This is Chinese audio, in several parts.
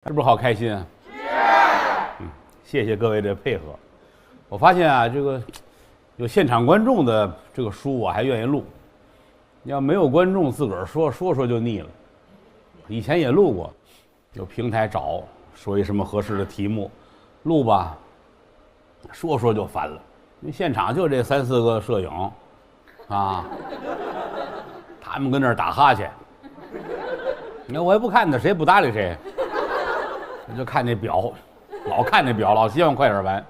是不是好开心啊？是。谢谢各位的配合。我发现啊，这个有现场观众的这个书我还愿意录，要没有观众自个儿说就腻了。以前也录过，有平台找说一什么合适的题目，录吧，说就烦了，因为现场就这3、4个摄影，啊，他们跟那儿打哈欠，那我也不看他，谁不搭理谁。我就看那表，老看那表，老希望快点完，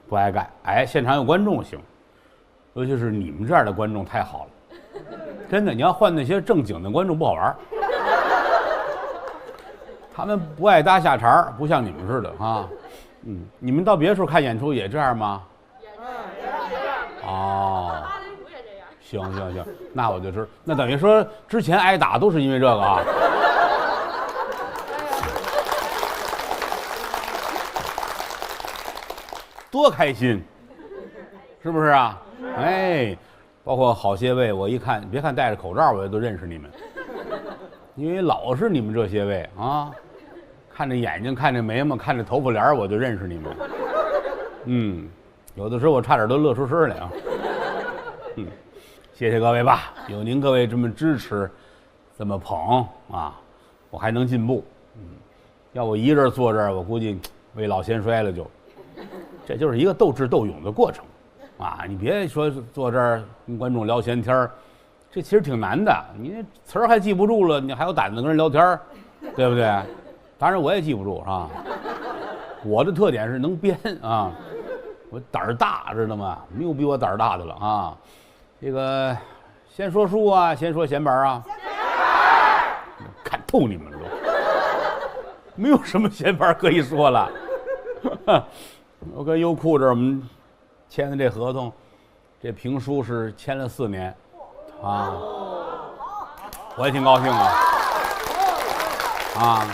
不爱干。哎，现场有观众行，尤其是你们这样的观众太好了，真的。你要换那些正经的观众不好玩，他们不爱搭下茬，不像你们似的啊。你们到别处看演出也这样吗？哦，行，那我就知道，那等于说之前挨打都是因为这个啊。多开心，是不是啊？哎，包括好些位，我一看，别看戴着口罩，我也都认识你们，因为老是你们这些位啊，看着眼睛，看着眉毛，看着头发帘，我就认识你们。有的时候我差点都乐出声来啊。谢谢各位吧，有您各位这么支持，这么捧啊，我还能进步。要我一人坐这儿，我估计未老先衰了就。这就是一个斗智斗勇的过程，啊！你别说坐这儿跟观众聊闲天儿，这其实挺难的。你词儿还记不住了，你还有胆子跟人聊天儿，对不对？当然我也记不住啊。我的特点是能编啊，我胆儿大，知道吗？没有比我胆儿大的了啊。这个先说书啊，先说闲板啊。看透你们了都，没有什么闲板可以说了。我跟优酷这儿我们签的这合同，这评书是签了4年，啊，我也挺高兴啊，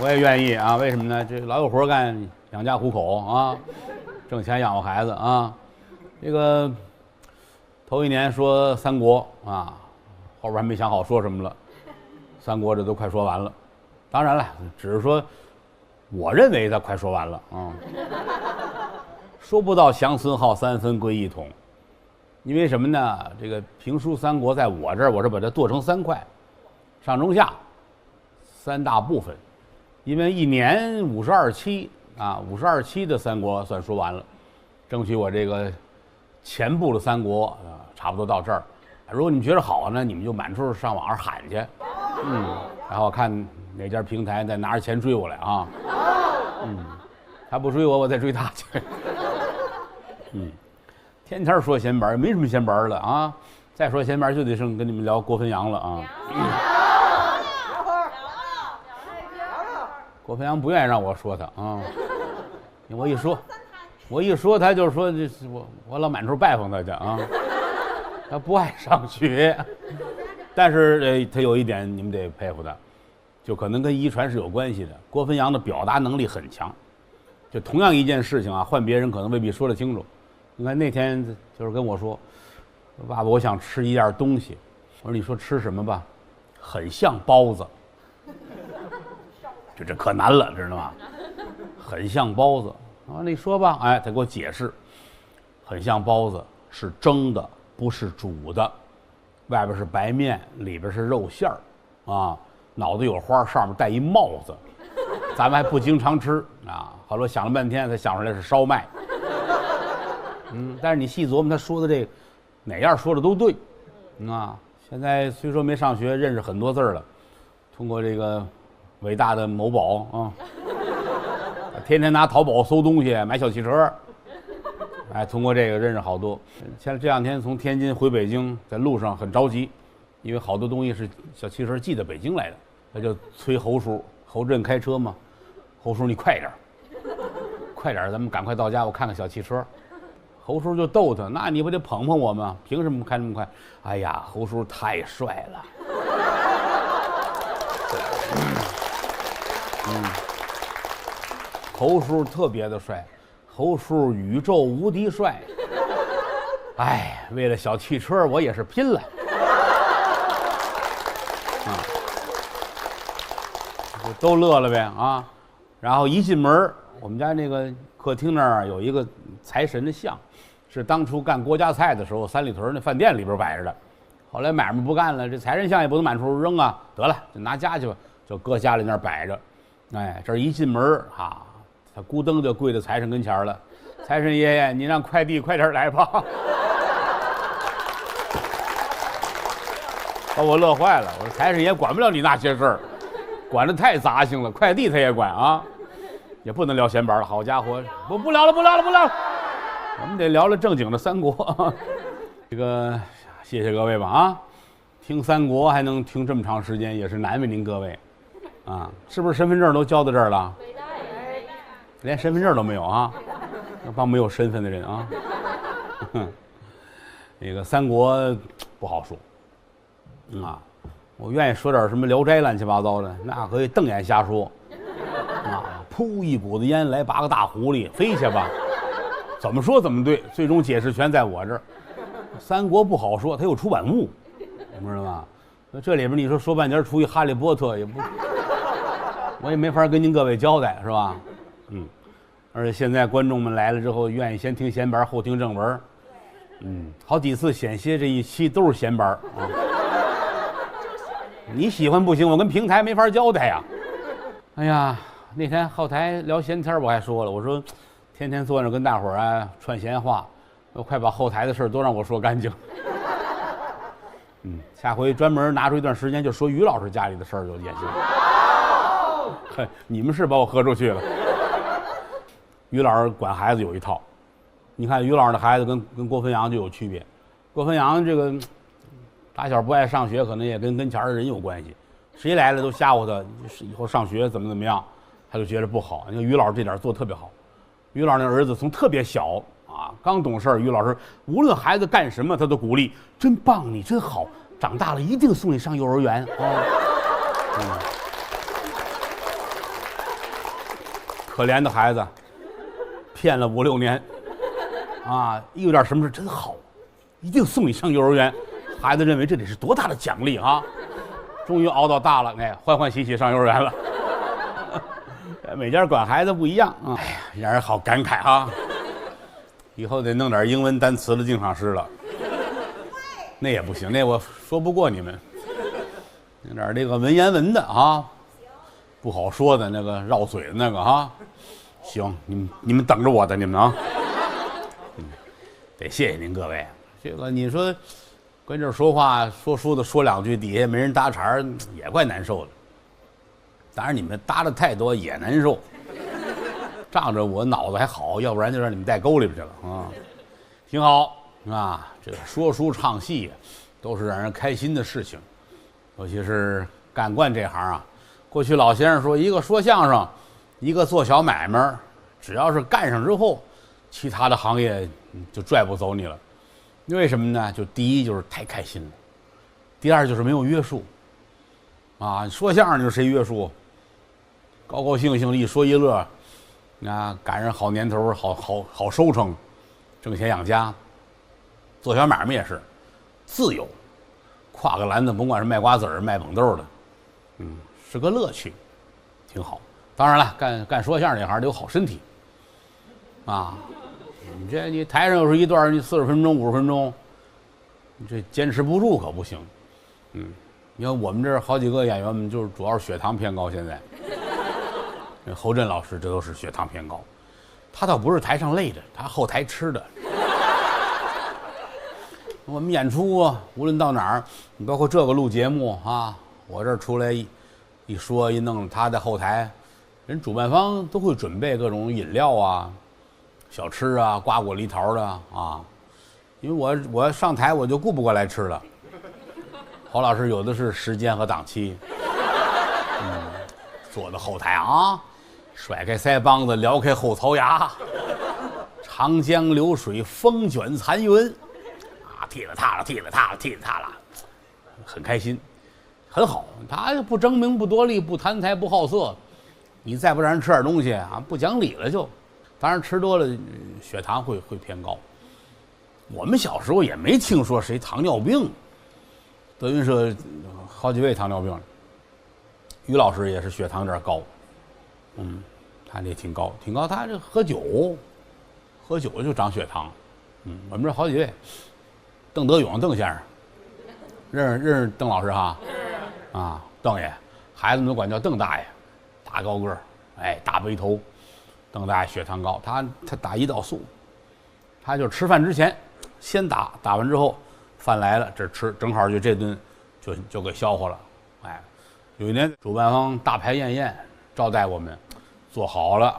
我也愿意啊，为什么呢？这老有活干，养家糊口啊，挣钱养活孩子啊。这个头一年说三国啊，后边还没想好说什么了，三国这都快说完了，当然了，只是说。我认为他快说完了啊，说不到降孙浩3分归一统，因为什么呢？这个评书三国在我这儿，我是把它剁成3块，上中下3大部分，因为1年52期啊，52期的三国算说完了，争取我这个前部的三国啊，差不多到这儿。如果你们觉得好呢，你们就满处上网上喊去，然后看哪家平台再拿着钱追我来啊。他不追我，我再追他去。天天说闲板，没什么闲板了啊。再说闲板就得剩跟你们聊郭汾阳了啊。郭汾阳不愿意让我说他啊，我一说他就说这我老满处拜访他去啊。他不爱上学，但是他有一点你们得佩服他。就可能跟遗传是有关系的。郭汾阳的表达能力很强，就同样一件事情啊，换别人可能未必说得清楚。你看那天就是跟我说，爸爸，我想吃一样东西。我说你说吃什么吧，很像包子。这可难了，知道吗？很像包子啊，你说吧，哎，他给我解释，很像包子，是蒸的，不是煮的，外边是白面，里边是肉馅儿，啊。脑子有花，上面戴一帽子，咱们还不经常吃啊。后来我想了半天，才想出来是烧麦。但是你细琢磨，他说的这个哪样说的都对，啊。现在虽说没上学，认识很多字了，通过这个伟大的某宝啊，天天拿淘宝搜东西，买小汽车，哎，通过这个认识好多。像这2天从天津回北京，在路上很着急，因为好多东西是小汽车寄到北京来的。他就催侯叔，侯震开车嘛，侯叔你快点，咱们赶快到家，我看看小汽车。侯叔就逗他，那你不得捧捧我吗？凭什么开那么快？哎呀，侯叔太帅了。侯叔特别的帅，侯叔宇宙无敌帅。哎，为了小汽车，我也是拼了。都乐了呗啊。然后一进门，我们家那个客厅那儿有一个财神的像，是当初干国家菜的时候三里屯那饭店里边摆着的。后来买卖不干了，这财神像也不能满处扔啊，得了，就拿家去吧，就搁家里那儿摆着。哎，这一进门啊，他咕噔就跪在财神跟前了。财神爷爷，你让快递快点来吧！把我乐坏了。我说财神爷管不了你那些事儿，管得太杂性了，快递他也管啊，也不能聊闲板了。好家伙，不聊了，我们得聊聊正经的三国。这个谢谢各位吧啊，听三国还能听这么长时间，也是难为您各位啊。是不是身份证都交到这儿了？连身份证都没有啊？那帮没有身份的人啊。那个三国不好说啊，我愿意说点什么《聊斋》乱七八糟的，那可以瞪眼瞎说啊。噗，一股子烟来8个大狐狸，飞去吧。怎么说怎么对，最终解释权在我这儿。三国不好说，它有出版物，你知道吗？这里边你说半截出一哈利波特也不，我也没法跟您各位交代，是吧？而且现在观众们来了之后，愿意先听闲板后听正文，好几次险些这一期都是闲板啊。你喜欢不行，我跟平台没法交代呀。哎呀，那天后台聊闲天我还说了，我说天天坐那跟大伙儿啊串闲话，我快把后台的事都让我说干净。下回专门拿出一段时间就说于老师家里的事儿就也行。嘿，你们是把我喝出去了。于老师管孩子有一套，你看于老师的孩子跟郭汾阳就有区别。郭汾阳这个打小不爱上学，可能也跟前的人有关系，谁来了都吓唬他，以后上学怎么样，他就觉得不好。你看于老师这点做得特别好。于老师那儿子从特别小啊，刚懂事儿，于老师无论孩子干什么，他都鼓励，真棒，你真好，长大了一定送你上幼儿园啊。可怜的孩子，骗了5、6年，啊，一有点什么事真好，一定送你上幼儿园。孩子认为这得是多大的奖励啊！终于熬到大了，哎，欢欢喜喜上幼儿园了。每家管孩子不一样啊，哎呀，让人好感慨啊！以后得弄点英文单词的进场诗了。那也不行，那我说不过你们。弄点这个文言文的啊，不好说的那个绕嘴的那个啊。行，你们等着我的，你们啊。得谢谢您各位。这个你说跟这儿说话说书的说两句，底下没人搭茬也怪难受的。当然你们搭的太多也难受，仗着我脑子还好，要不然就让你们带沟里边去了啊。挺好啊，这个说书唱戏都是让人开心的事情，尤其是干惯这行啊。过去老先生说，一个说相声，一个做小买卖，只要是干上之后，其他的行业就拽不走你了。为什么呢？就第一就是太开心了，第二就是没有约束啊。说相声就谁约束？高高兴兴一说一乐，啊，赶上好年头，好收成，挣钱养家。做小买卖也是自由，挎个篮子，甭管是卖瓜子儿、卖捧豆的，是个乐趣，挺好。当然了，干说相声这行得有好身体啊。你台上要是一段你40分钟、50分钟，你这坚持不住可不行。你看我们这儿好几个演员们，就是主要是血糖偏高。现在侯震老师这都是血糖偏高，他倒不是台上累的，他后台吃的。我们演出啊，无论到哪儿，你包括这个录节目啊，我这儿出来一说一弄，他在后台，人主办方都会准备各种饮料啊、小吃啊、瓜果梨桃的啊，因为我上台我就顾不过来吃了。侯老师有的是时间和档期，坐在后台啊，甩开腮帮子，撩开后槽牙，长江流水，风卷残云，啊，踢了踏了，踢了踏了，踢了踏了，很开心，很好。他不争名，不夺利，不贪财，不好色。你再不让人吃点东西啊，不讲理了就。当然吃多了，血糖会偏高。我们小时候也没听说谁糖尿病，德云社好几位糖尿病，于老师也是血糖有点高，他这挺高，挺高。他这喝酒就长血糖。我们这好几位，邓德勇邓先生，认识邓老师哈？啊，邓爷，孩子们都管叫邓大爷，大高个儿，大背头。邓大爷血糖高，他打胰岛素，他就吃饭之前先打完之后，饭来了这吃，正好就这顿就给消化了。有一年主办方大排宴宴招待我们，做好了，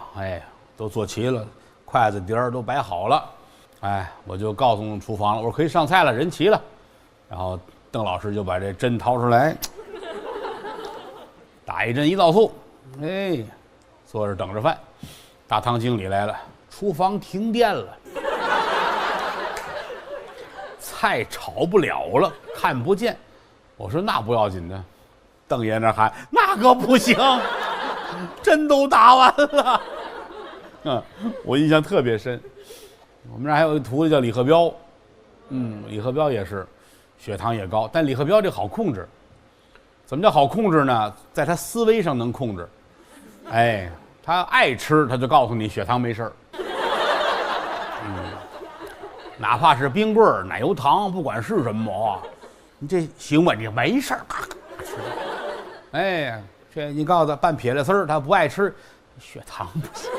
都做齐了，筷子碟儿都摆好了，我就告诉厨房了，我说可以上菜了，人齐了。然后邓老师就把这针掏出来，打一针胰岛素，坐着等着饭。大堂经理来了，厨房停电了，菜炒不了了，看不见。我说那不要紧的，邓爷那喊那可不行，针都打完了。我印象特别深。我们这儿还有一徒弟叫李鹤彪，李鹤彪也是血糖也高，但李鹤彪这好控制。怎么叫好控制呢？在他思维上能控制。他爱吃，他就告诉你血糖没事儿。哪怕是冰棍儿、奶油糖，不管是什么，你这行吧？你没事儿。这你告诉他拌撇了丝儿，他不爱吃，血糖不行。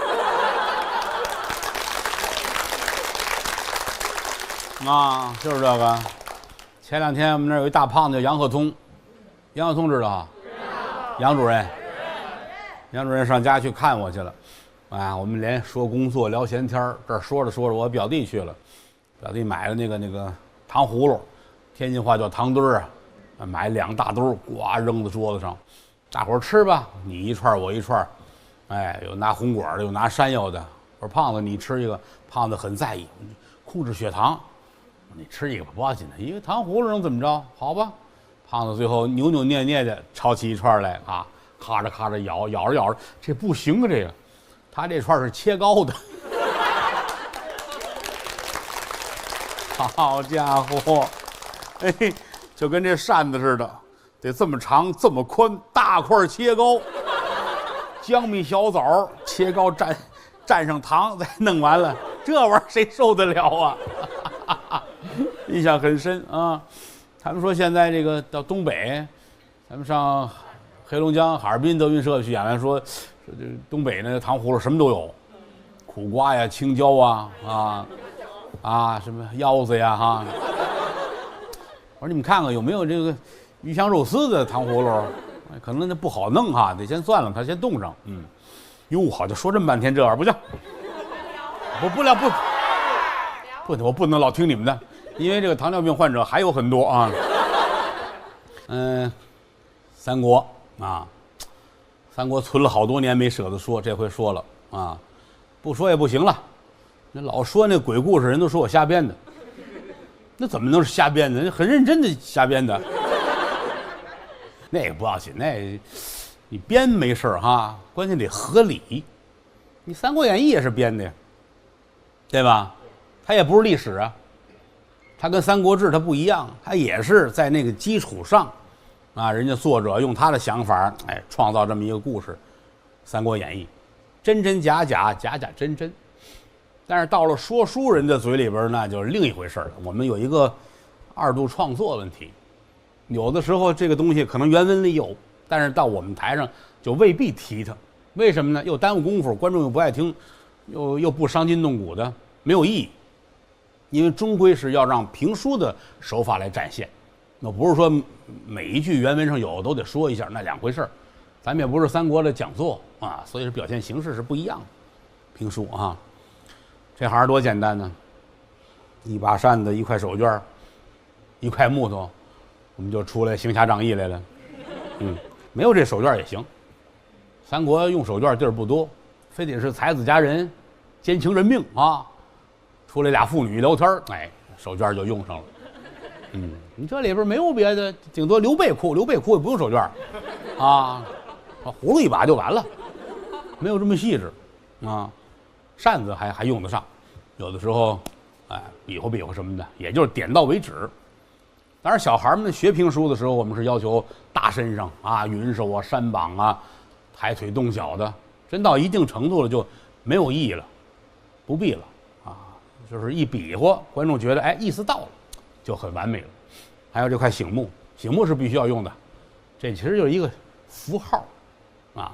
就是这个。前两天我们那儿有一大胖子叫杨鹤通，杨鹤通知道啊？杨主任。杨主任上家去看我去了，我们连说工作聊闲天这儿说着说着，我表弟去了，表弟买了那个糖葫芦，天津话叫糖墩儿买2大兜，呱扔在桌子上，大伙儿吃吧，你一串我一串，有拿红果的，有拿山药的。我说胖子你吃一个，胖子很在意，控制血糖，你吃一个不要紧的，一个糖葫芦能怎么着？好吧，胖子最后扭扭捏捏的抄起一串来咔着咔着咬着，这不行啊！这个，他这串是切糕的，好家伙，就跟这扇子似的，得这么长这么宽，大块切糕，江米小枣切糕蘸上糖，再弄完了，这玩意儿谁受得了啊？印象很深啊。他们说现在这个到东北，咱们上黑龙江哈尔滨德云社去演完，说这东北那糖葫芦什么都有，苦瓜呀、青椒什么腰子呀我说你们看看有没有这个鱼香肉丝的糖葫芦，可能那不好弄得先算了，它先冻上。哟，好，就说这么半天这玩意儿不行，我不能老听你们的，因为这个糖尿病患者还有很多啊。三国三国存了好多年没舍得说，这回说了不说也不行了。那老说那鬼故事，人都说我瞎编的，那怎么能是瞎编的？那很认真的瞎编的。那个不要紧，那你编没事关键得合理。你《三国演义》也是编的呀，对吧？它也不是历史啊，它跟《三国志》它不一样，它也是在那个基础上人家作者用他的想法创造这么一个故事，《三国演义》真真假假，假假真真。但是到了说书人的嘴里边，那就是另一回事了。我们有一个2度创作问题，有的时候这个东西可能原文里有，但是到我们台上就未必提它。为什么呢？又耽误功夫，观众又不爱听，又不伤筋动骨的，没有意义。因为终归是要让评书的手法来展现，那不是说每一句原文上有都得说一下，那2回事儿。咱们也不是三国的讲座所以说表现形式是不一样的。评书这行多简单呢，一把扇子，一块手绢，一块木头，我们就出来行侠仗义来了。没有这手绢也行。三国用手绢地儿不多，非得是才子佳人奸情人命出来俩妇女聊天手绢就用上了。你这里边没有别的，顶多刘备哭也不用手绢葫芦一把就完了，没有这么细致扇子还用得上，有的时候比划什么的，也就是点到为止。当然，小孩们学评书的时候，我们是要求大身上啊、云手啊、山膀啊、抬腿动脚的。真到一定程度了，就没有意义了，不必了啊。就是一比划，观众觉得哎意思到了，就很完美了。还有这块醒目，醒目是必须要用的，这其实就是一个符号啊。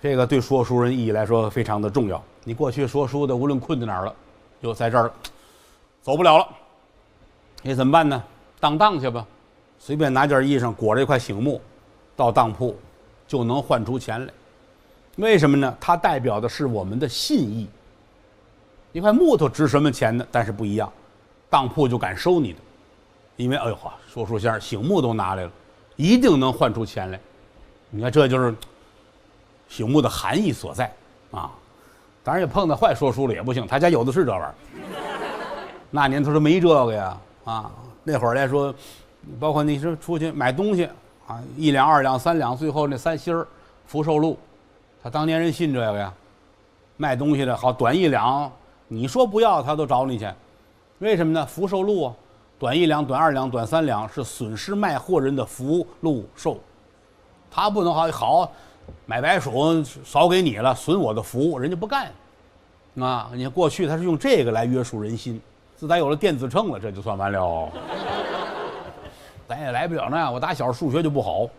这个对说书人意义来说非常的重要。你过去说书的，无论困在哪儿了，就在这儿走不了了，你怎么办呢？当去吧，随便拿件衣裳裹着一块醒目，到当铺就能换出钱来。为什么呢？它代表的是我们的信义。一块木头值什么钱呢？但是不一样，当铺就敢收你的，因为哎呦呵，说书先生醒目都拿来了，一定能换出钱来。你看，这就是醒目的含义所在啊。当然也碰到坏说书了也不行，他家有的是这玩意儿。那年头都没这个呀啊！那会儿来说，包括你说出去买东西啊，1两、2两、3两，最后那3星儿福寿禄，他当年人信这个呀。卖东西的好，短1两，你说不要他都找你去，为什么呢？福寿禄啊，短1两、短2两、短3两是损失卖货人的福禄寿，他不能好买白薯少给你了，损我的福，人家不干啊！你看过去他是用这个来约束人心。自打有了电子秤了，这就算完了。咱也来不了那样，我打小数学就不好，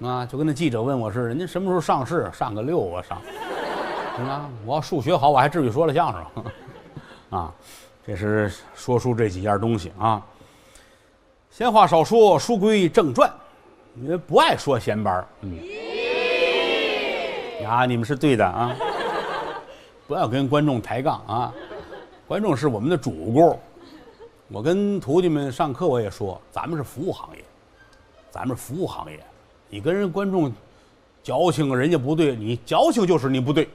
啊，就跟那记者问我是，人家什么时候上市？上个6我上，是吧？我要数学好，我还至于说了相声，啊，这是说书这几样东西啊。闲话少说，书归正传，因为不爱说闲班啊，你们是对的啊，不要跟观众抬杠啊。观众是我们的主顾，我跟徒弟们上课我也说，咱们是服务行业，你跟人观众矫情，人家不对，你矫情就是你不对，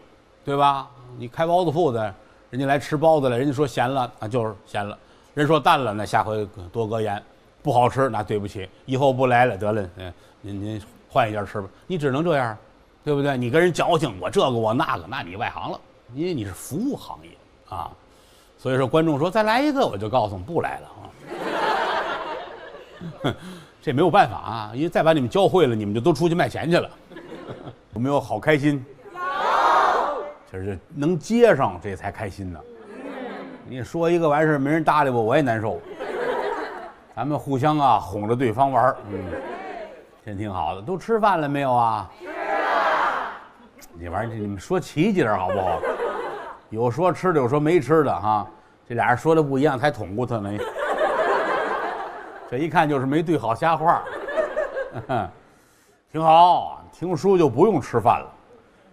对吧？你开包子铺的，人家来吃包子了，人家说咸了啊，就是咸了；人说淡了，那下回多搁盐；不好吃，那对不起，以后不来了，得了，您换一家吃吧。你只能这样，对不对？你跟人矫情，我这个我那个，那你外行了，因为你是服务行业啊。所以说，观众说再来一个，我就告诉他们不来了啊。这没有办法啊，因为再把你们教会了，你们就都出去卖钱去了。有没有好开心？有，就是能接上，这才开心呢。你说一个完事没人搭理我也难受。咱们互相啊哄着对方玩，真挺好的。都吃饭了没有啊？吃了。这玩意儿你们说齐几点好不好？有说吃的，有说没吃的哈，这俩人说的不一样，才捅咕他呢。这一看就是没对好瞎话。挺好，听书就不用吃饭了，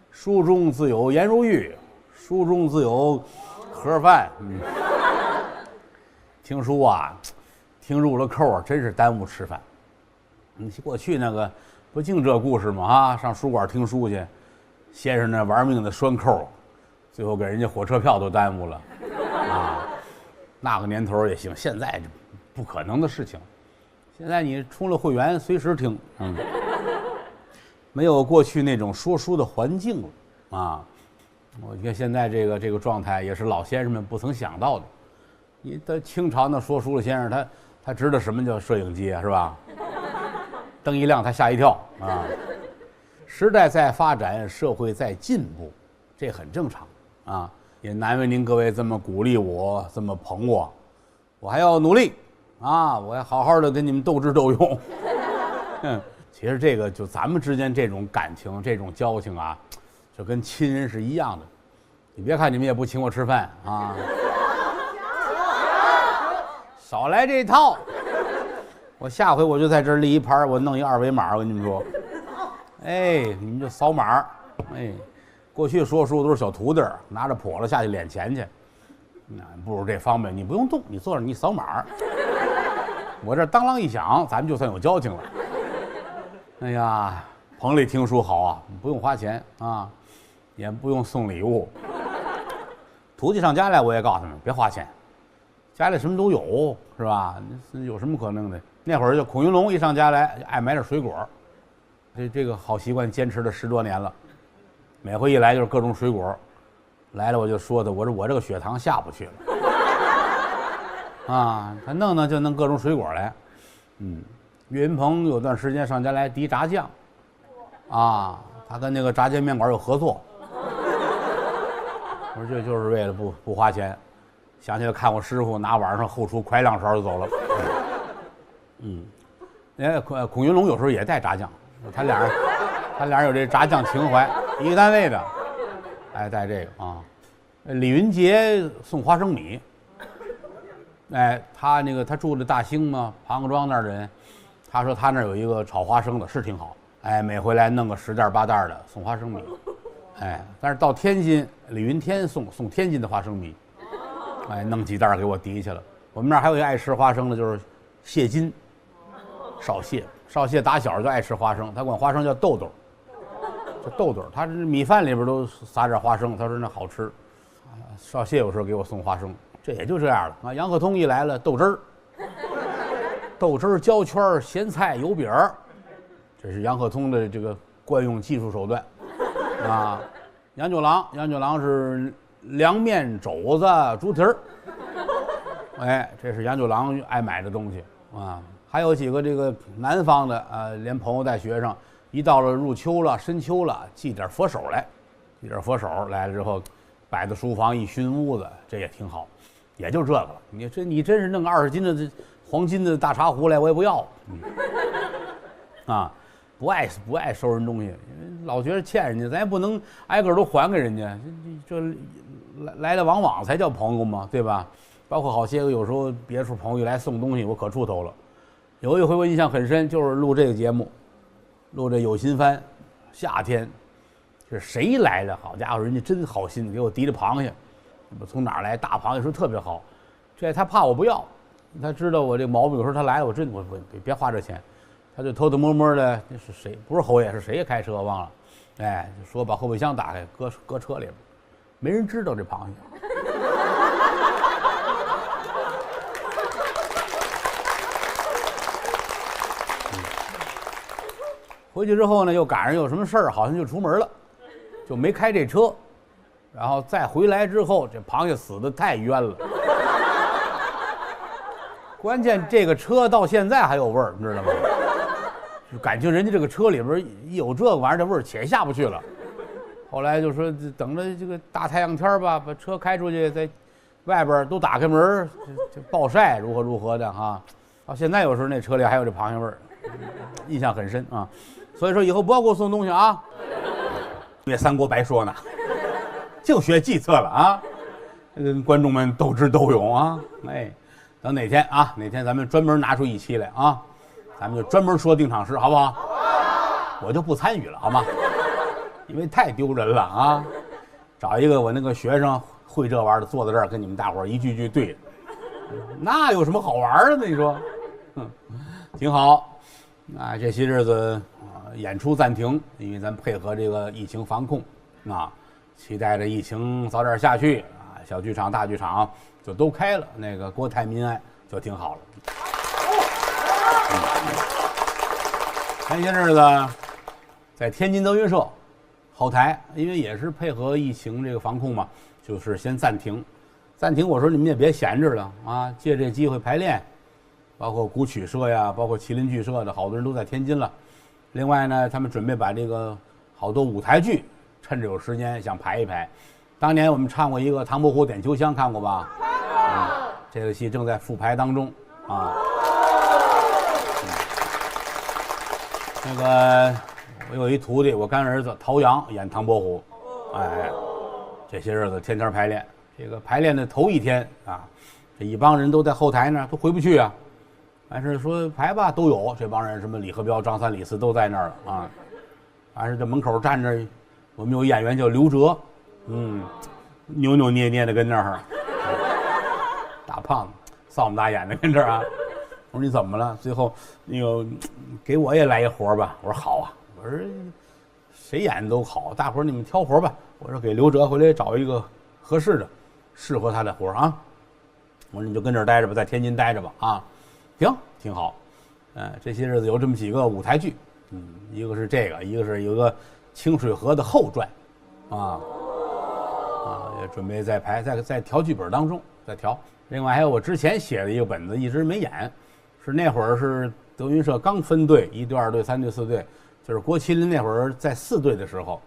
书中自有颜如玉，书中自有盒饭。听书啊，听入了扣，真是耽误吃饭。你过去那个不净这故事吗？啊，上书馆听书去，先生那玩命的拴扣。最后给人家火车票都耽误了，啊，那个年头也行，现在不可能的事情。现在你充了会员，随时听，没有过去那种说书的环境了啊。我看现在这个状态也是老先生们不曾想到的。你的清朝那说书的先生，他知道什么叫摄影机啊，是吧？灯一亮，他吓一跳啊。时代在发展，社会在进步，这很正常。啊，也难为您各位这么鼓励我，这么捧我，我还要努力啊！我要好好的跟你们斗智斗勇。其实这个就咱们之间这种感情、这种交情啊，就跟亲人是一样的。你别看你们也不请我吃饭啊，少来这套。我下回我就在这儿立一盘，我弄一2维码，我跟你们说，哎，你们就扫码，哎。过去说书都是小徒弟拿着笸箩下去敛钱去，那不如这方便，你不用动，你坐着你扫码，我这当啷一响，咱们就算有交情了。哎呀，棚里听书好啊，不用花钱啊，也不用送礼物。徒弟上家来，我也告诉他们别花钱，家里什么都有，是吧？有什么可能的？那会儿就孔云龙一上家来，爱买点水果，这个好习惯坚持了10多年了。每回一来就是各种水果，来了我就说他，我说我这个血糖下不去了，啊，他弄就弄各种水果来，岳云鹏有段时间上家来滴炸酱，啊，他跟那个炸酱面馆有合作。我说这就是为了不花钱。想起来看我师傅拿碗上后厨㧟2勺就走了。孔云龙有时候也带炸酱，他俩人有这炸酱情怀，一个单位的，哎，带这个啊。李云杰送花生米，哎，他住的大兴嘛，庞各庄那儿的人，他说他那儿有一个炒花生的，是挺好，哎，每回来弄个10袋8袋的送花生米，哎，但是到天津，李云天送天津的花生米。哎，弄几袋给我提去了。我们那儿还有一个爱吃花生的，就是谢金，少谢打小就爱吃花生，他管花生叫豆豆，这豆豆，他这米饭里边都撒点花生，他说那好吃。少谢有时候给我送花生，这也就这样了啊。杨鹤通一来了，豆汁儿、焦圈、咸菜、油饼，这是杨鹤通的这个惯用技术手段啊。杨九郎是凉面、肘子、猪蹄儿，哎，这是杨九郎爱买的东西啊。还有几个这个南方的连朋友带学生，一到了入秋了、深秋了，寄点佛手来，来了之后，摆在书房一熏屋子，这也挺好，也就这个了。你真是弄个20斤的这黄金的大茶壶来，我也不要。啊，不爱收人东西，老觉得欠人家，咱也不能挨个都还给人家，这来往才叫朋友嘛，对吧？包括好些个有时候别处朋友一来送东西，我可怵头了。有一回我印象很深，就是录这个节目，录这有心番，夏天，是谁来了？好家伙，人家真好心，给我提着螃蟹，从哪儿来大螃蟹说特别好，这他怕我不要，他知道我这毛病，有时候他来了，我别花这钱。他就偷偷摸摸的，那是谁？不是侯爷，是谁开车忘了？哎，就说把后备箱打开，搁车里边，没人知道这螃蟹。回去之后呢，又赶上有什么事儿，好像就出门了，就没开这车。然后再回来之后，这螃蟹死得太冤了。关键这个车到现在还有味儿，你知道吗？就感情人家这个车里边一有这个玩意儿，这味儿且下不去了。后来就说等着这个大太阳天吧，把车开出去，在外边都打开门，就暴晒，如何的哈。到现在有时候那车里还有这螃蟹味儿，印象很深啊。所以说以后不要给我送东西啊，别三国白说呢，净学计策了啊。观众们斗智斗勇啊，哎，等哪天咱们专门拿出一期来啊。咱们就专门说定场诗，好不好？我就不参与了，好吗？因为太丢人了啊！找一个我那个学生会这玩意儿的，坐在这儿跟你们大伙儿一句句对，那有什么好玩的呢？你说，挺好。啊，这些日子演出暂停，因为咱配合这个疫情防控，期待着疫情早点下去啊，小剧场、大剧场就都开了，那个国泰民安就挺好了。前些日子在天津德云社后台，因为也是配合疫情这个防控嘛，就是先暂停。我说你们也别闲着了啊，借这机会排练，包括古曲社呀，包括麒麟剧社的好多人都在天津了。另外呢，他们准备把这个好多舞台剧趁着有时间想排一排。当年我们唱过一个《唐伯虎点秋香》，看过吧？这个戏正在复排当中啊。那个我有一徒弟，我干儿子陶阳演唐伯虎，哎，这些日子天天排练。这个排练的头一天啊，这一帮人都在后台呢，都回不去啊。但是说排吧都有，这帮人什么李鹤彪、张三、李四都在那儿了啊。但是这门口站着，我们有演员叫刘哲，扭扭捏捏的跟那儿，大胖子，臊么大眼的跟这儿啊。我说你怎么了？最后那个给我也来一活吧。我说好啊。我说谁演都好，大伙儿你们挑活吧。我说给刘哲回来找一个合适的、适合他的活啊。我说你就跟这儿待着吧，在天津待着吧啊。行，挺好。这些日子有这么几个舞台剧，一个是这个，一个是有个清水河的后传，也准备在排，在调剧本当中，在调。另外还有我之前写的一个本子一直没演。是那会儿是德云社刚分队，1队、2队、3队、4队，就是郭麒麟那会儿在4队的时候，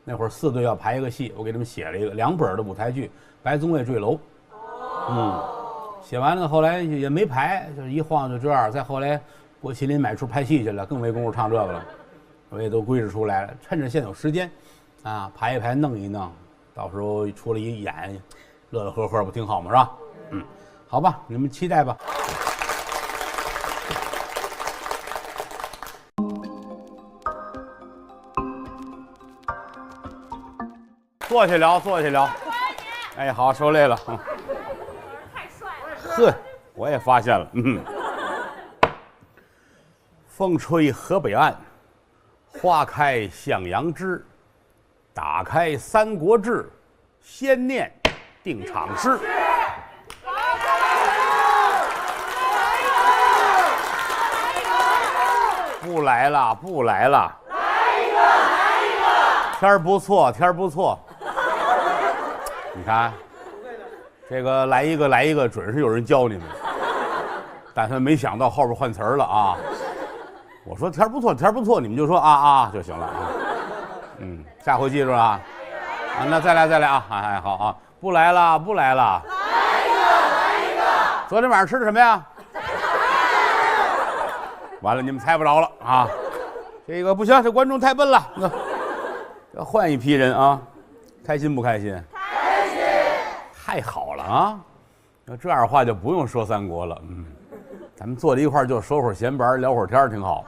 那会儿4队要排一个戏，我给他们写了一个2本的舞台剧《白宗卫坠楼》。写完了，后来也没排，就是一晃就这样。再后来，郭麒麟买出拍戏去了，更没工夫唱这个了。我也都归置出来了，趁着现在有时间，啊，排一排，弄一弄，到时候出来一演，乐乐呵呵不挺好吗？是吧？好吧，你们期待吧。坐下聊，坐下聊。哎，好，受累了。太帅了。呵，我也发现了。风吹河北岸，花开向阳枝。打开《三国志》，先念定场诗。不来了，不来了。来一个，来一个。天儿不错，天儿不错。你看，这个来一个来一个，准是有人教你们，但是没想到后边换词儿了啊！我说天儿不错，天儿不错，你们就说啊啊就行了啊。下回记住啊！啊，那再来啊！哎，好啊，不来了，不来了。来一个，来一个。昨天晚上吃的什么呀？完了，你们猜不着了啊！这个不行，这观众太笨了，要换一批人啊！开心不开心？开心！太好了啊！要这样的话就不用说三国了，咱们坐在一块儿就说会儿闲白，聊会儿天，挺好。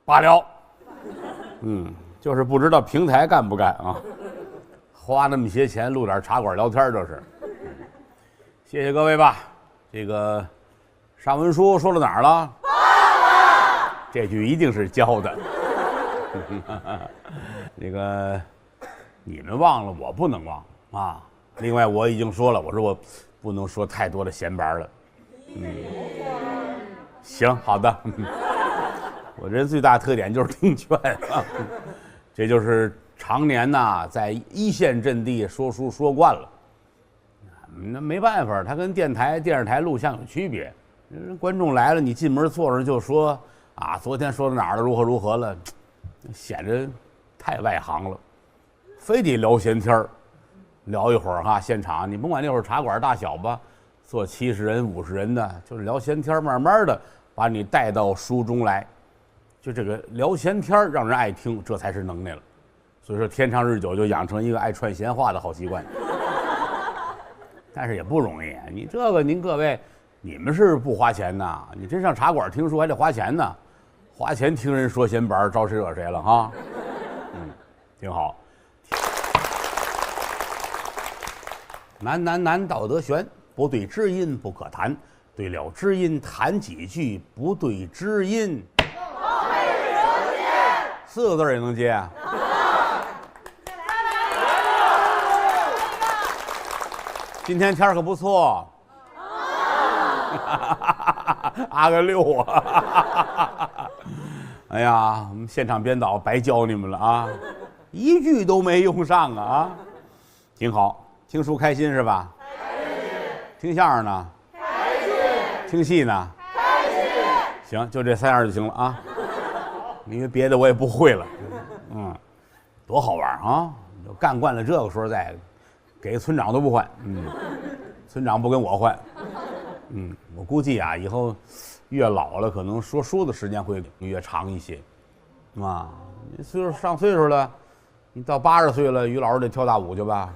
罢了。就是不知道平台干不干啊？花那么些钱录点茶馆聊天，这是。谢谢各位吧。这个上文书说到哪儿了？这句一定是教的。那个你们忘了，我不能忘啊。另外我已经说了，我说我不能说太多的闲白了。行，好的。我人最大特点就是听劝啊。这就是常年呐在一线阵地说书说惯了，那没办法，他跟电视台录像有区别。观众来了，你进门坐着就说啊，昨天说到哪儿了，如何了，显得太外行了，非得聊闲天儿，聊一会儿哈。现场你甭管那会儿茶馆大小吧，坐70人50人的，就是聊闲天儿，慢慢的把你带到书中来。就这个聊闲天让人爱听，这才是能耐了。所以说天长日久就养成一个爱串闲话的好习惯。但是也不容易，你这个您各位，你们是不花钱呐，你真上茶馆听书还得花钱呢，花钱听人说闲白，招谁惹谁了哈？挺好。难道德悬，不对知音不可谈，对了知音谈几句，不对知音。4个字也能接啊！今天天可不错，阿个6啊！哎呀，我们现场编导白教你们了啊，一句都没用上啊！挺好，听书开心是吧？开心。听相声呢？开心。听戏呢？开心。行，就这3样就行了啊。因为别的我也不会了，多好玩啊！干惯了这个，说实在，给村长都不换，村长不跟我换，我估计啊，以后越老了，可能说书的时间会越长一些，啊，你上岁数了，你到80岁了，于老师得跳大舞去吧。